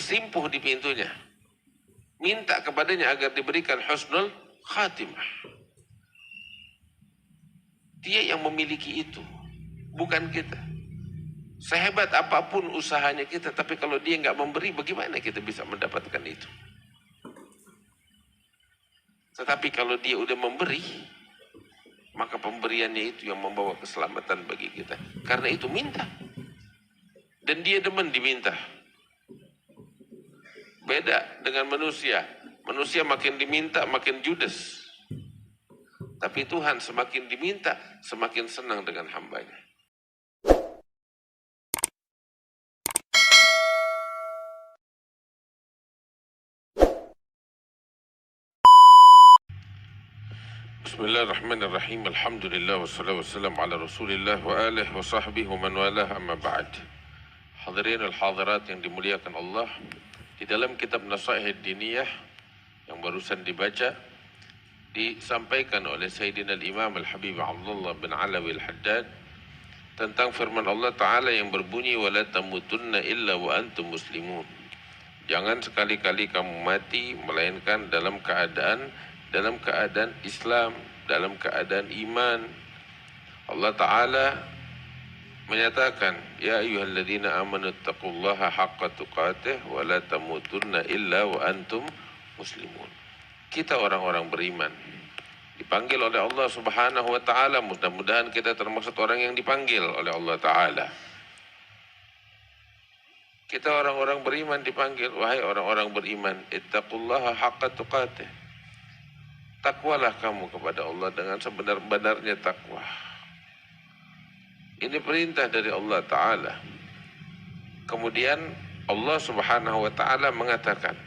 bersimpuh di pintunya. Minta kepadanya agar diberikan husnul khatimah. Dia yang memiliki itu, bukan kita. Sehebat apapun usahanya kita, tapi kalau dia nggak memberi, bagaimana kita bisa mendapatkan itu? Tetapi kalau dia udah memberi, maka pemberiannya itu yang membawa keselamatan bagi kita. Karena itu minta. Dan dia demen diminta. Beda dengan manusia. Manusia makin diminta, makin judes. Tapi Tuhan semakin diminta, semakin senang dengan hambanya. Bismillahirrahmanirrahim. Alhamdulillah wassalatu wassalamu ala Rasulillah wa alihi wa sahbihi wa man walah, amma ba'd. Hadirin al-hadirat yang dimuliakan Allah, di dalam kitab Nasaih Diniyah yang barusan dibaca disampaikan oleh Sayyidina al-Imam al-Habib Abdullah bin Alawi al-Haddad tentang firman Allah Ta'ala yang berbunyi wala tamutunna illa wa antum muslimun. Jangan sekali-kali kamu mati melainkan dalam keadaan Islam, dalam keadaan iman. Allah Ta'ala menyatakan, ya ayyuhalladzina amanu taqullaha haqqa tuqatih wa la tamutunna illa wa antum muslimun. Kita orang-orang beriman dipanggil oleh Allah Subhanahu wa Ta'ala. Mudah-mudahan kita termasuk orang yang dipanggil oleh Allah Ta'ala. Kita orang-orang beriman dipanggil, wahai orang-orang beriman, ittaqullaha haqqa tuqatih. Takwalah kamu kepada Allah dengan sebenar-benarnya takwa. Ini perintah dari Allah Ta'ala. Kemudian Allah Subhanahu wa Ta'ala mengatakan,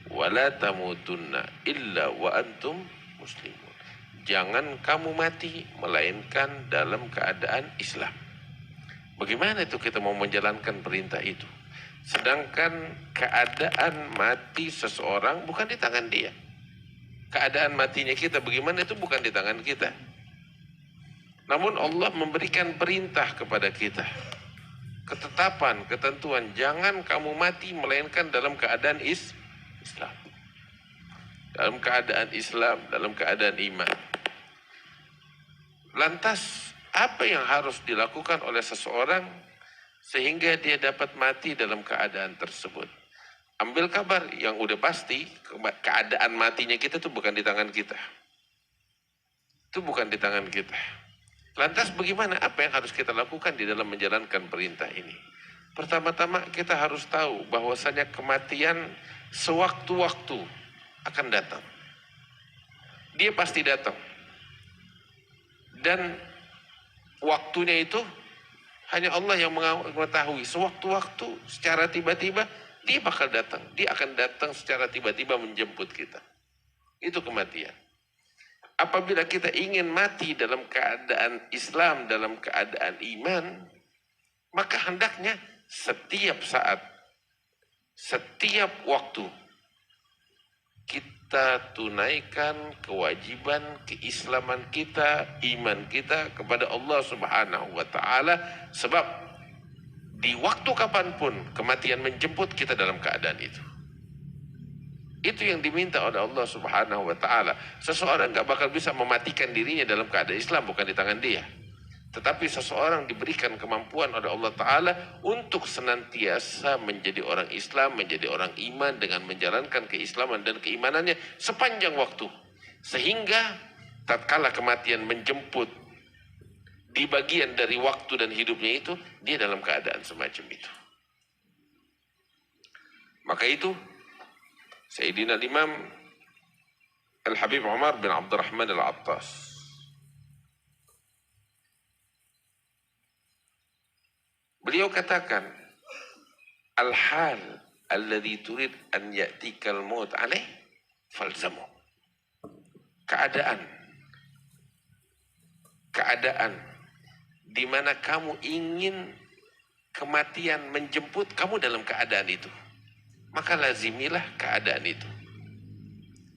wala tamutunna illa wa antum muslimun. Jangan kamu mati melainkan dalam keadaan Islam. Bagaimana itu kita mau menjalankan perintah itu? Sedangkan keadaan mati seseorang bukan di tangan dia. Keadaan matinya kita bagaimana itu bukan di tangan kita. Namun Allah memberikan perintah kepada kita. Ketetapan, ketentuan, jangan kamu mati melainkan dalam keadaan Islam. Dalam keadaan Islam, dalam keadaan iman. Lantas, apa yang harus dilakukan oleh seseorang sehingga dia dapat mati dalam keadaan tersebut? Ambil kabar yang udah pasti, keadaan matinya kita itu bukan di tangan kita. Itu bukan di tangan kita. Lantas bagaimana, apa yang harus kita lakukan di dalam menjalankan perintah ini? Pertama-tama kita harus tahu bahwasanya kematian sewaktu-waktu akan datang. Dia pasti datang. Dan waktunya itu hanya Allah yang mengetahui. Sewaktu-waktu secara tiba-tiba dia bakal datang. Dia akan datang secara tiba-tiba menjemput kita. Itu kematian. Apabila kita ingin mati dalam keadaan Islam, dalam keadaan iman, maka hendaknya setiap saat, setiap waktu, kita tunaikan kewajiban keislaman kita, iman kita kepada Allah Subhanahu wa Ta'ala. Sebab di waktu kapanpun kematian menjemput kita dalam keadaan itu. Itu yang diminta oleh Allah Subhanahu wa Ta'ala. Seseorang gak bakal bisa mematikan dirinya dalam keadaan Islam, bukan di tangan dia. Tetapi seseorang diberikan kemampuan oleh Allah Ta'ala untuk senantiasa menjadi orang Islam, menjadi orang iman dengan menjalankan keislaman dan keimanannya sepanjang waktu. Sehingga tatkala kematian menjemput di bagian dari waktu dan hidupnya itu, dia dalam keadaan semacam itu. Maka itu, Sayyidina Imam Al-Habib Umar bin Abdurrahman Al-Attas beliau katakan, al-hal alladhi turid an ya'tikal maut alaih falzamu. Keadaan di mana kamu ingin kematian menjemput kamu dalam keadaan itu, maka lazimilah keadaan itu.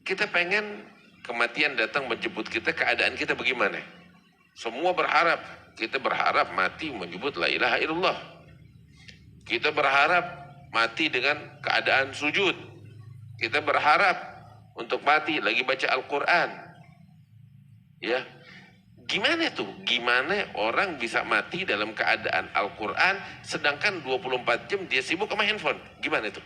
Kita pengen kematian datang menjemput kita, keadaan kita bagaimana? Semua berharap, kita berharap mati menyebut la ilaha illallah. Kita berharap mati dengan keadaan sujud. Kita berharap untuk mati lagi baca Al-Quran. Ya, gimana tuh? Gimana orang bisa mati dalam keadaan Al-Quran sedangkan 24 jam dia sibuk sama handphone? Gimana tuh?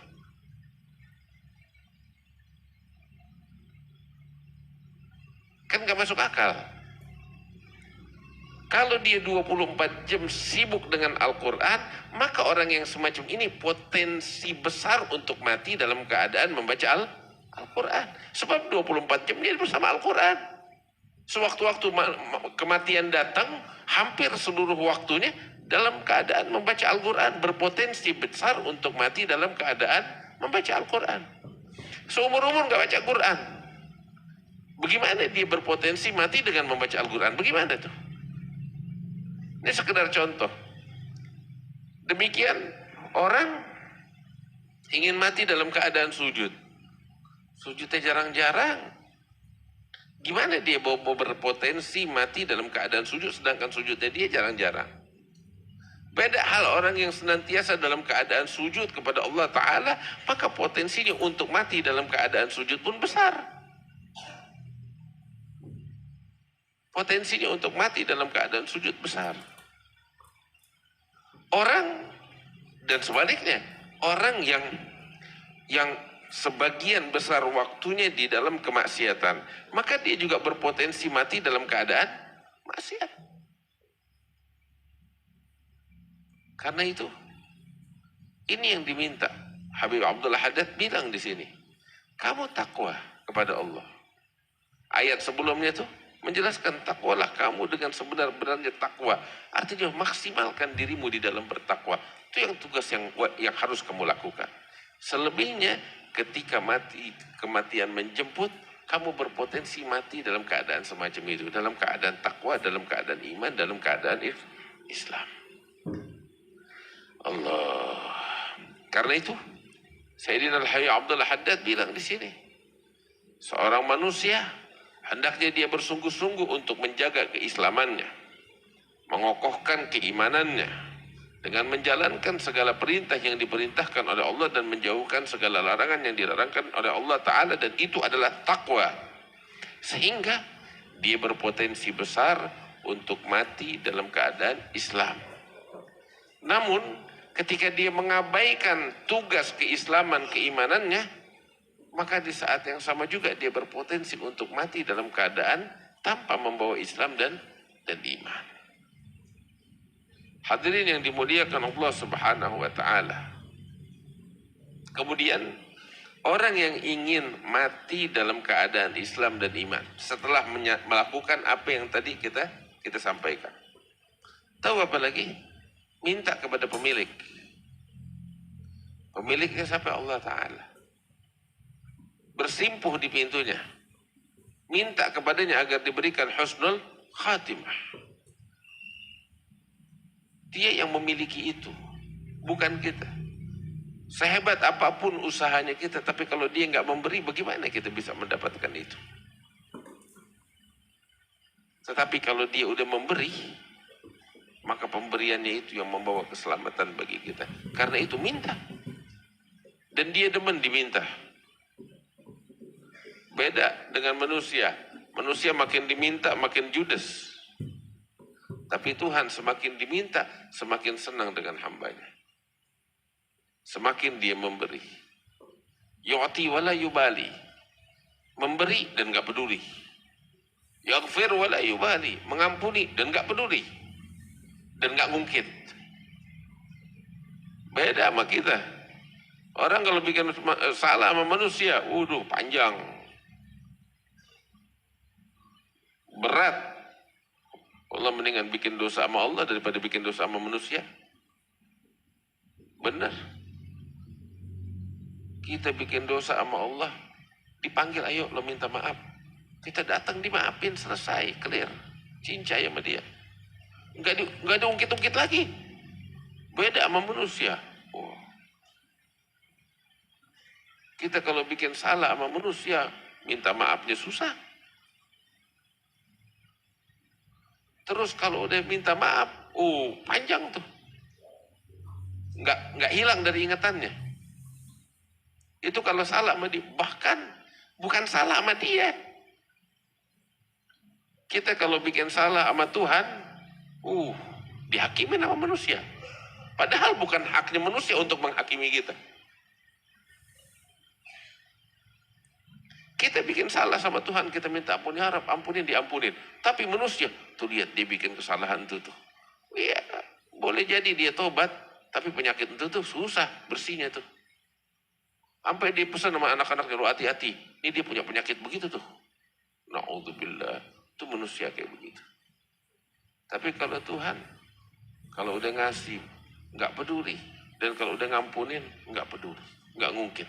Kan gak masuk akal. Kalau dia 24 jam sibuk dengan Al-Quran, maka orang yang semacam ini potensi besar untuk mati dalam keadaan membaca Al-Quran. Sebab 24 jam dia bersama Al-Quran. Sewaktu-waktu kematian datang, hampir seluruh waktunya dalam keadaan membaca Al-Quran. Berpotensi besar untuk mati dalam keadaan membaca Al-Quran. Seumur-umur gak baca Quran. Bagaimana dia berpotensi mati dengan membaca Al-Quran? Bagaimana tuh? Ini sekedar contoh. Demikian orang ingin mati dalam keadaan sujud. Sujudnya jarang-jarang. Gimana dia mau berpotensi mati dalam keadaan sujud sedangkan sujudnya dia jarang-jarang? Beda hal orang yang senantiasa dalam keadaan sujud kepada Allah Ta'ala, maka potensinya untuk mati dalam keadaan sujud pun besar. Potensinya untuk mati dalam keadaan sujud besar. Orang dan sebaliknya, orang yang sebagian besar waktunya di dalam kemaksiatan, maka dia juga berpotensi mati dalam keadaan maksiat. Karena itu, ini yang diminta. Habib Abdullah Haddad bilang di sini, kamu takwa kepada Allah. Ayat sebelumnya tuh menjelaskan takwalah kamu dengan sebenar-benarnya takwa. Artinya maksimalkan dirimu di dalam bertakwa. Itu yang tugas yang harus kamu lakukan. Selebihnya ketika kematian menjemput, kamu berpotensi mati dalam keadaan semacam itu. Dalam keadaan takwa, dalam keadaan iman, dalam keadaan Islam. Allah. Karena itu, Sayyidina Al-Hayy Abdullah Haddad bilang di sini, seorang manusia hendaknya dia bersungguh-sungguh untuk menjaga keislamannya, mengokohkan keimanannya, dengan menjalankan segala perintah yang diperintahkan oleh Allah dan menjauhkan segala larangan yang dilarangkan oleh Allah Ta'ala, dan itu adalah takwa. Sehingga dia berpotensi besar untuk mati dalam keadaan Islam. Namun ketika dia mengabaikan tugas keislaman, keimanannya, maka di saat yang sama juga dia berpotensi untuk mati dalam keadaan tanpa membawa Islam dan iman. Hadirin yang dimuliakan Allah Subhanahu wa Ta'ala. Kemudian orang yang ingin mati dalam keadaan Islam dan iman setelah melakukan apa yang tadi kita sampaikan, tahu apa lagi? Minta kepada pemilik. Pemiliknya sampai Allah Ta'ala. Bersimpuh di pintunya, minta kepadanya agar diberikan husnul khatimah. Dia yang memiliki itu, bukan kita. Sehebat apapun usahanya kita, tapi kalau dia nggak memberi, bagaimana kita bisa mendapatkan itu? Tetapi kalau dia udah memberi, maka pemberiannya itu yang membawa keselamatan bagi kita. Karena itu minta, dan dia demen diminta. Beda dengan manusia. Manusia makin diminta makin judes. Tapi Tuhan semakin diminta semakin senang dengan hambanya. Semakin dia memberi. Yu'ti wala yubali. Memberi dan gak peduli. Yaghfir wala yubali. Mengampuni dan gak peduli. Dan gak ngungkit. Beda sama kita. Orang kalau bikin salah sama manusia, panjang. Berat. Allah mendingan bikin dosa sama Allah daripada bikin dosa sama manusia. Benar. Kita bikin dosa sama Allah, dipanggil, ayo lo minta maaf. Kita datang dimaafin, selesai, clear. Cincai sama dia. Enggak ada ungkit-ungkit lagi. Beda sama manusia. Kita kalau bikin salah sama manusia, minta maafnya susah. Terus kalau udah minta maaf, panjang tuh. Nggak hilang dari ingatannya. Itu kalau salah sama dia, bahkan bukan salah sama dia. Kita kalau bikin salah sama Tuhan, dihakimi sama manusia. Padahal bukan haknya manusia untuk menghakimi kita. Kita bikin salah sama Tuhan, kita minta ampun, ya Rab, ampunin, diampunin. Tapi manusia, tuh lihat dia bikin kesalahan itu tuh. Iya, boleh jadi dia tobat, tapi penyakit itu tuh susah bersihnya tuh. Sampai dia pesan sama anak-anaknya, lu hati-hati, ini dia punya penyakit begitu tuh. Na'udzubillah, itu manusia kayak begitu. Tapi kalau Tuhan, kalau udah ngasih, nggak peduli. Dan kalau udah ngampunin, nggak peduli, nggak ngungkit.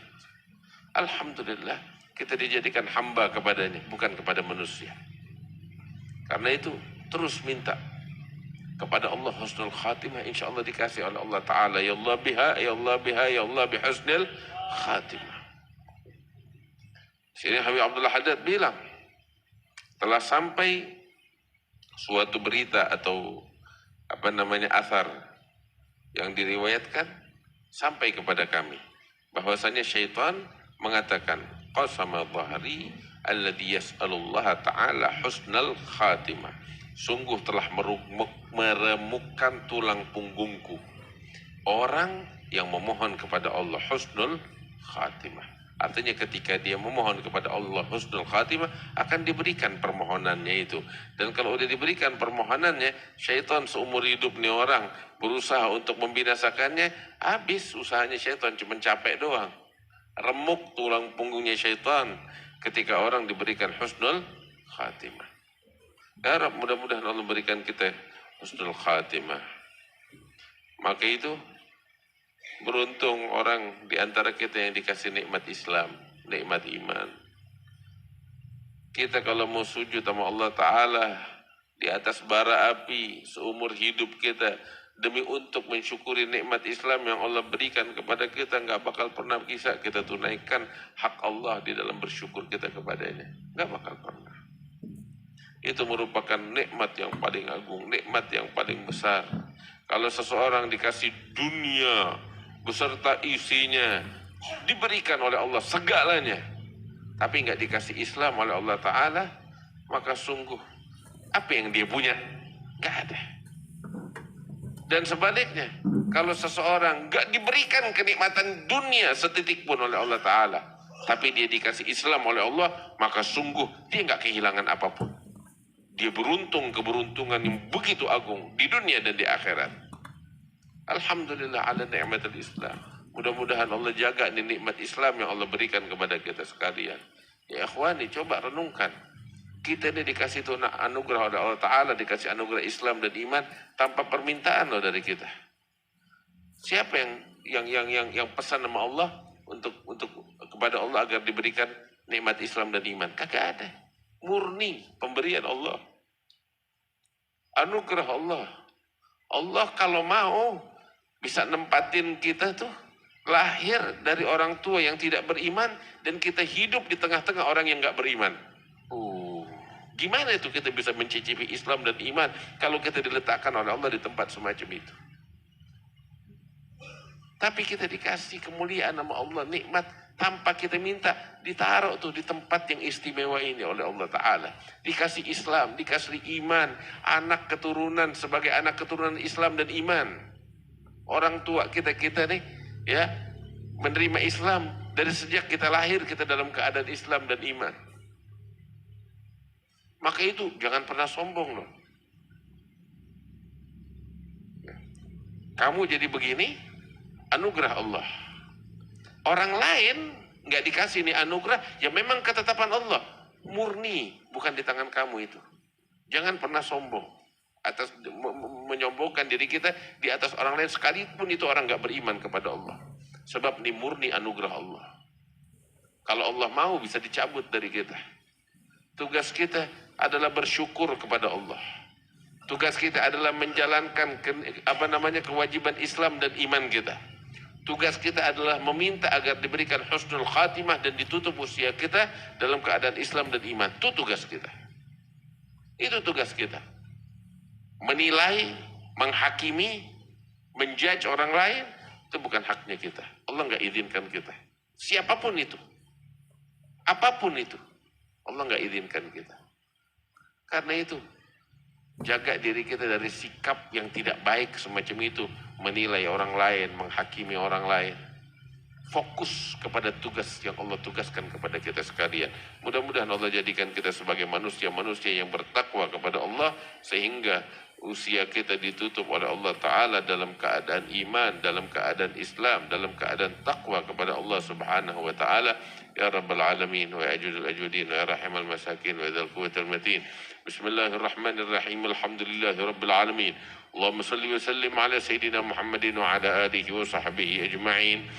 Alhamdulillah, kita dijadikan hamba kepadanya, bukan kepada manusia. Karena itu terus minta kepada Allah husnul khatimah, insya Allah dikasih oleh Allah Ta'ala. Ya Allah biha, ya Allah biha, ya Allah bihusnul khatimah. Sini Habib Abdullah Haddad bilang, telah sampai suatu berita atau athar yang diriwayatkan sampai kepada kami bahwasanya syaitan mengatakan, qasama dhahri alladhi yas'alullaha ta'ala husnal khatimah. Sungguh telah meremukkan tulang punggungku orang yang memohon kepada Allah husnul khatimah. Artinya ketika dia memohon kepada Allah husnul khatimah, akan diberikan permohonannya itu. Dan kalau udah diberikan permohonannya, syaitan seumur hidup nih orang berusaha untuk membinasakannya, habis usahanya syaitan, cuma capek doang. Remuk tulang punggungnya syaitan ketika orang diberikan husnul khatimah. Ya Rab, mudah-mudahan Allah berikan kita husnul khatimah. Maka itu beruntung orang di antara kita yang dikasih nikmat Islam, nikmat iman. Kita kalau mau sujud sama Allah Ta'ala di atas bara api seumur hidup kita demi untuk mensyukuri nikmat Islam yang Allah berikan kepada kita, nggak bakal pernah bisa kita tunaikan hak Allah di dalam bersyukur kita kepadanya. Nggak bakal pernah. Itu merupakan nikmat yang paling agung, nikmat yang paling besar. Kalau seseorang dikasih dunia beserta isinya, diberikan oleh Allah segalanya, tapi nggak dikasih Islam oleh Allah Ta'ala, maka sungguh apa yang dia punya? Nggak ada. Dan sebaliknya, kalau seseorang nggak diberikan kenikmatan dunia setitik pun oleh Allah Ta'ala, tapi dia dikasih Islam oleh Allah, maka sungguh dia nggak kehilangan apapun. Dia beruntung keberuntungan yang begitu agung di dunia dan di akhirat. Alhamdulillah ala ni'matul Islam. Mudah-mudahan Allah jaga nikmat Islam yang Allah berikan kepada kita sekalian. Ya ikhwani, coba renungkan. Kita ini dikasih itu anugerah oleh Allah Ta'ala, dikasih anugerah Islam dan iman tanpa permintaan loh dari kita. Siapa yang pesan nama Allah untuk kepada Allah agar diberikan nikmat Islam dan iman? Kagak ada. Murni pemberian Allah. Anugerah Allah. Allah kalau mau bisa nempatin kita tuh lahir dari orang tua yang tidak beriman dan kita hidup di tengah-tengah orang yang nggak beriman. Gimana itu kita bisa mencicipi Islam dan iman kalau kita diletakkan oleh Allah di tempat semacam itu? Tapi kita dikasih kemuliaan sama Allah, nikmat tanpa kita minta, ditaruh tuh di tempat yang istimewa ini oleh Allah Ta'ala. Dikasih Islam, dikasih iman, anak keturunan sebagai anak keturunan Islam dan iman. Orang tua kita nih ya menerima Islam dari sejak kita lahir, kita dalam keadaan Islam dan iman. Maka itu jangan pernah sombong loh. Kamu jadi begini, anugerah Allah. Orang lain nggak dikasih nih anugerah, ya memang ketetapan Allah. Murni, bukan di tangan kamu itu. Jangan pernah sombong atas menyombongkan diri kita di atas orang lain, sekalipun itu orang nggak beriman kepada Allah. Sebab ini murni anugerah Allah. Kalau Allah mau bisa dicabut dari kita. Tugas kita adalah bersyukur kepada Allah. Tugas kita adalah menjalankan kewajiban Islam dan iman kita. Tugas kita adalah meminta agar diberikan husnul khatimah dan ditutup usia kita dalam keadaan Islam dan iman. Itu tugas kita. Itu tugas kita. Menilai, menghakimi, menjudge orang lain, itu bukan haknya kita. Allah nggak izinkan kita. Siapapun itu, apapun itu, Allah nggak izinkan kita. Karena itu, jaga diri kita dari sikap yang tidak baik semacam itu, menilai orang lain, menghakimi orang lain. Fokus kepada tugas yang Allah tugaskan kepada kita sekalian. Mudah-mudahan Allah jadikan kita sebagai manusia-manusia yang bertakwa kepada Allah, sehingga usia kita ditutup oleh Allah Ta'ala dalam keadaan iman, dalam keadaan Islam, dalam keadaan takwa kepada Allah Subhanahu wa Ta'ala. Ya Rabbal Alamin, wa ajudul ajudin, wa rahimal masakin, wa idhal quwatal matin. Bismillahirrahmanirrahim. Alhamdulillahi Rabbil Alamin. Allahumma salli wa sallim ala Sayyidina Muhammadin wa ala alihi wa sahbihi ajma'in.